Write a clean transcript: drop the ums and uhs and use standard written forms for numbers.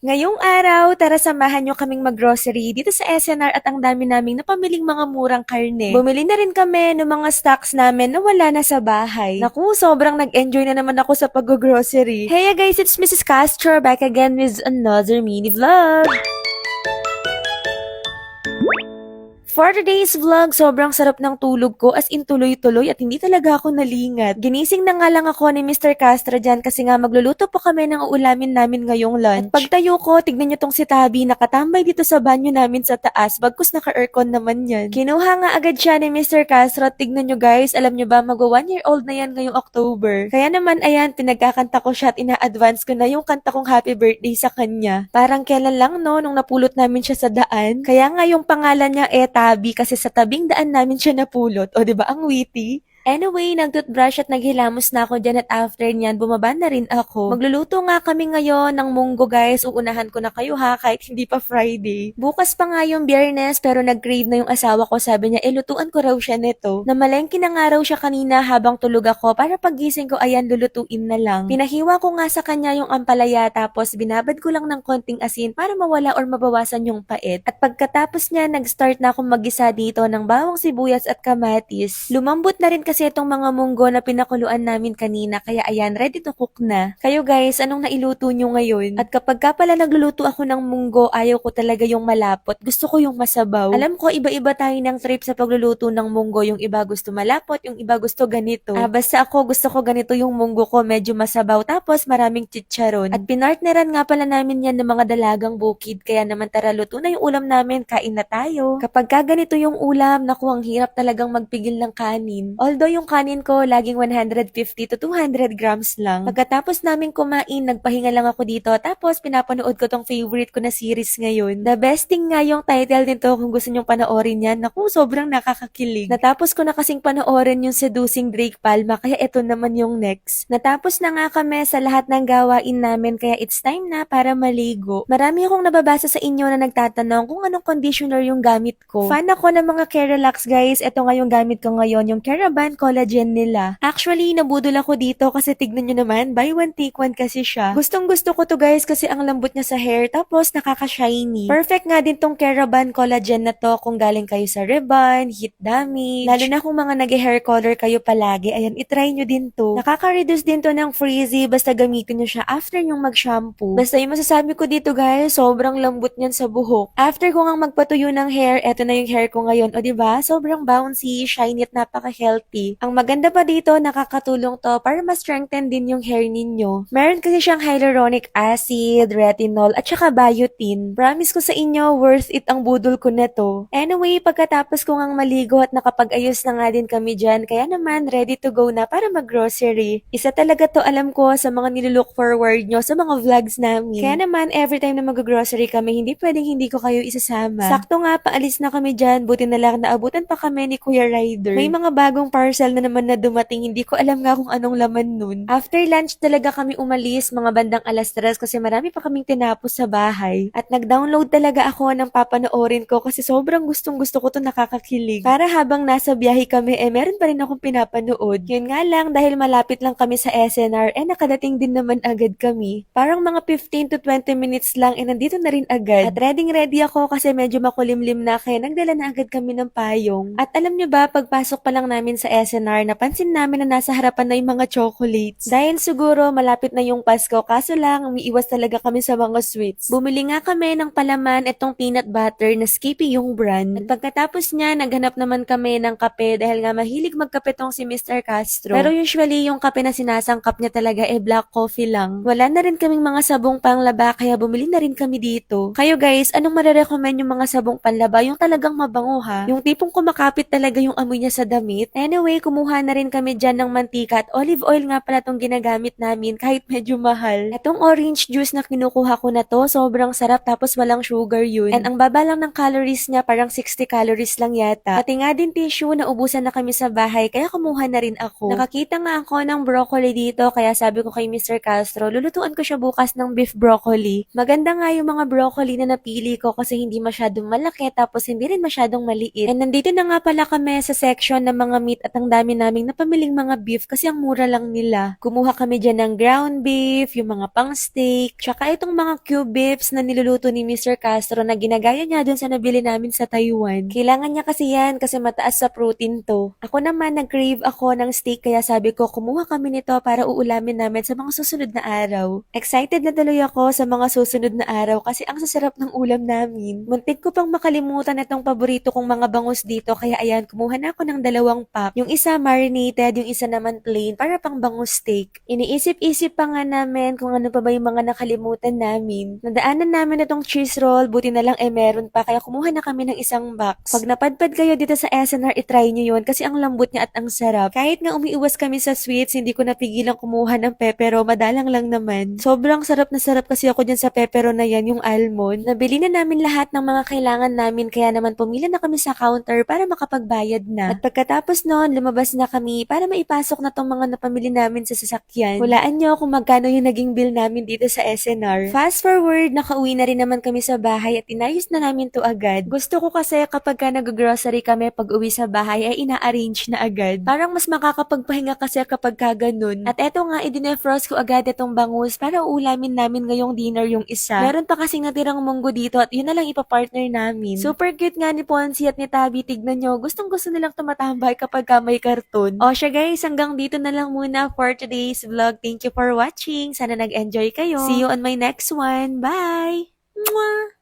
Ngayong araw, tara samahan nyo kaming mag-grocery dito sa SNR at ang dami naming napamiling mga murang karne. Bumili na rin kami ng mga stocks namin na wala na sa bahay. Naku, sobrang nag-enjoy na naman ako sa pag-grocery. Hey guys, it's Mrs. Castro back again with another mini vlog. For today's vlog, sobrang sarap ng tulog ko as in tuloy-tuloy at hindi talaga ako nalingat. Ginising na nga lang ako ni Mr. Castro dyan kasi nga magluluto po kami ng uulamin namin ngayong lunch. At pagtayo ko, tignan nyo tong si Tabi nakatambay dito sa banyo namin sa taas bagkus naka-aircon naman yan. Kinuha nga agad siya ni Mr. Castro at tignan nyo guys, alam nyo ba mag 1 year old na yan ngayong October. Kaya naman ayan, pinagkakanta ko siya at ina-advance ko na yung kanta kong happy birthday sa kanya. Parang kailan lang no, nung napulot namin siya sa daan. Kaya nga yung pangalan niya Tabi kasi sa tabing daan namin siya napulot. O, 'di ba ang witty? Anyway, nag-toothbrush at naghilamos na ako dyan at after nyan, bumaba na rin ako. Magluluto nga kami ngayon ng munggo guys. Uunahan ko na kayo ha, kahit hindi pa Friday. Bukas pa nga yung Biyernes pero nag-crave na yung asawa ko. Sabi niya, lutuan ko raw siya nito. Namalengke na nga raw siya kanina habang tulog ako para pagising ko, ayan, lulutuin na lang. Pinahiwa ko nga sa kanya yung ampalaya tapos binabad ko lang ng konting asin para mawala or mabawasan yung pait. At pagkatapos niya, nag-start na akong mag-isa dito ng bawang sibuyas at kamatis. Lumambot na rin kasi itong mga munggo na pinakuluan namin kanina kaya ayan, ready to cook na. Kayo guys, anong nailuto nyo ngayon? At kapag ka pala nagluluto ako ng munggo, ayaw ko talaga yung malapot. Gusto ko yung masabaw. Alam ko, iba-iba tayo ng trip sa pagluluto ng munggo. Yung iba gusto malapot, yung iba gusto ganito. Basta ako, gusto ko ganito yung munggo ko, medyo masabaw tapos maraming chicharon. At pinartneran nga pala namin yan ng mga dalagang bukid. Kaya naman tara, luto na yung ulam namin, kain na tayo. Kapag ka ganito yung ulam, naku, ang hirap talagang magpigil ng kanin. Although yung kanin ko, laging 150 to 200 grams lang. Pagkatapos namin kumain, nagpahinga lang ako dito. Tapos, pinapanood ko tong favorite ko na series ngayon. The Best Thing nga yung title nito kung gusto nyong panoorin yan. Naku, sobrang nakakakilig. Natapos ko na kasing panoorin yung Seducing Drake Palma, kaya ito naman yung next. Natapos na nga kami sa lahat ng gawain namin, kaya it's time na para maligo. Marami akong nababasa sa inyo na nagtatanong kung anong conditioner yung gamit ko. Fan ako ng mga Keralax guys. Ito nga yung gamit ko ngayon, yung Keraban collagen nila. Actually, nabudol ako dito kasi tignan nyo naman, buy one take one kasi siya. Gustong gusto ko to guys kasi ang lambot niya sa hair tapos nakaka-shiny. Perfect nga din tong Keraban collagen na to kung galing kayo sa rebond, heat damage, lalo na kung mga nag-hair color kayo palagi. Ayan, itry nyo din to. Nakaka-reduce din to ng frizzy basta gamitin nyo siya after yung mag-shampoo. Basta yung masasabi ko dito guys, sobrang lambot niyan sa buhok. After ko nga magpatuyo ng hair, eto na yung hair ko ngayon. O diba? Sobrang bouncy, shiny at napaka-healthy. Ang maganda pa dito, nakakatulong to para ma-strengthen din yung hair ninyo. Meron kasi siyang hyaluronic acid, retinol, at saka biotin. Promise ko sa inyo, worth it ang budol ko na to. Anyway, pagkatapos ko ngang maligo at nakapag-ayos na nga din kami dyan, kaya naman ready to go na para mag-grocery. Isa talaga to alam ko sa mga nilook forward nyo sa mga vlogs namin. Kaya naman, every time na mag-grocery kami, hindi pwedeng hindi ko kayo isasama. Sakto nga, paalis na kami dyan, buti na lang naabutan pa kami ni Kuya Ryder. May mga bagong parcel na naman na dumating, hindi ko alam nga kung anong laman nun. After lunch talaga kami umalis, mga bandang 3:00 kasi marami pa kaming tinapos sa bahay. At nag-download talaga ako ng papanoorin ko kasi sobrang gustong gusto ko to, nakakakilig. Para habang nasa biyahe kami, meron pa rin akong pinapanood. Yun nga lang, dahil malapit lang kami sa SNR, nakadating din naman agad kami. Parang mga 15 to 20 minutes lang, nandito na rin agad. At ready ako kasi medyo makulimlim na kaya nagdala na agad kami ng payong. At alam nyo ba, pagpasok pa lang namin sa SNR, napansin namin na nasa harapan na yung mga chocolates. Dahil siguro malapit na yung Pasko, kaso lang umiiwas talaga kami sa mga sweets. Bumili nga kami ng palaman itong peanut butter na Skippy yung brand. At pagkatapos niya, naghanap naman kami ng kape dahil nga mahilig magkape tong si Mr. Castro. Pero usually yung kape na sinasangkap niya talaga black coffee lang. Wala na rin kaming mga sabong panglaba kaya bumili na rin kami dito. Kayo guys, anong marerecommend yung mga sabong panlaba? Yung talagang mabango ha? Yung tipong kumakapit talaga yung amoy niya sa damit? Anyway, kumuha na rin kami dyan ng mantika at olive oil nga pala tong ginagamit namin kahit medyo mahal. Itong orange juice na kinukuha ko na to, sobrang sarap tapos walang sugar yun. And ang baba lang ng calories niya, parang 60 calories lang yata. Pati nga din tissue, naubusan na kami sa bahay kaya kumuha na rin ako. Nakakita nga ako ng broccoli dito kaya sabi ko kay Mr. Castro, lulutuan ko siya bukas ng beef broccoli. Maganda nga yung mga broccoli na napili ko kasi hindi masyadong malaki tapos hindi rin masyadong maliit. And nandito na nga pala kami sa section ng mga meat at at ang dami naming napamiling mga beef kasi ang mura lang nila. Kumuha kami dyan ng ground beef, yung mga pang steak, tsaka itong mga cube beefs na niluluto ni Mr. Castro na ginagaya niya dun sa nabili namin sa Taiwan. Kailangan niya kasi yan kasi mataas sa protein to. Ako naman nag-crave ako ng steak kaya sabi ko kumuha kami nito para uulamin namin sa mga susunod na araw. Excited na tuloy ako sa mga susunod na araw kasi ang sasarap ng ulam namin. Muntik ko pang makalimutan itong paborito kong mga bangus dito kaya ayan kumuha na ako ng 2 pack. Yung isa marinated, yung isa naman plain para pang bangus steak. Iniisip-isip pa nga namin kung ano pa ba yung mga nakalimutan namin. Nadaanan namin itong cheese roll, buti na lang meron pa kaya kumuha na kami ng isang box. Pag napadpad kayo dito sa SNR, itry nyo yun kasi ang lambot niya at ang sarap. Kahit nga umiiwas kami sa sweets, hindi ko napigilang kumuha ng pepero, madalang lang naman. Sobrang sarap na sarap kasi ako dyan sa pepero na yan, yung almond. Nabili na namin lahat ng mga kailangan namin kaya naman pumila na kami sa counter para makapagbayad na. At pagkatapos noon, lumabas na kami para maipasok na tong mga napamili namin sa sasakyan. Hulaan nyo kung magkano yung naging bill namin dito sa SNR. Fast forward, nakauwi na rin naman kami sa bahay at inayos na namin to agad. Gusto ko kasi kapag ka nag-grocery kami pag uwi sa bahay ay ina-arrange na agad. Parang mas makakapagpahinga kasi kapag ka ganun. At eto nga, idinefrost ko agad itong bangus para uulamin namin ngayong dinner yung isa. Meron pa kasing natirang munggo dito at yun na lang ipapartner namin. Super cute nga ni Ponzi at ni Tabi. Tignan nyo, gustong gusto nilang tumatambay kapag ka may karton. O siya guys, hanggang dito na lang muna for today's vlog. Thank you for watching. Sana nag-enjoy kayo. See you on my next one. Bye! Mwah!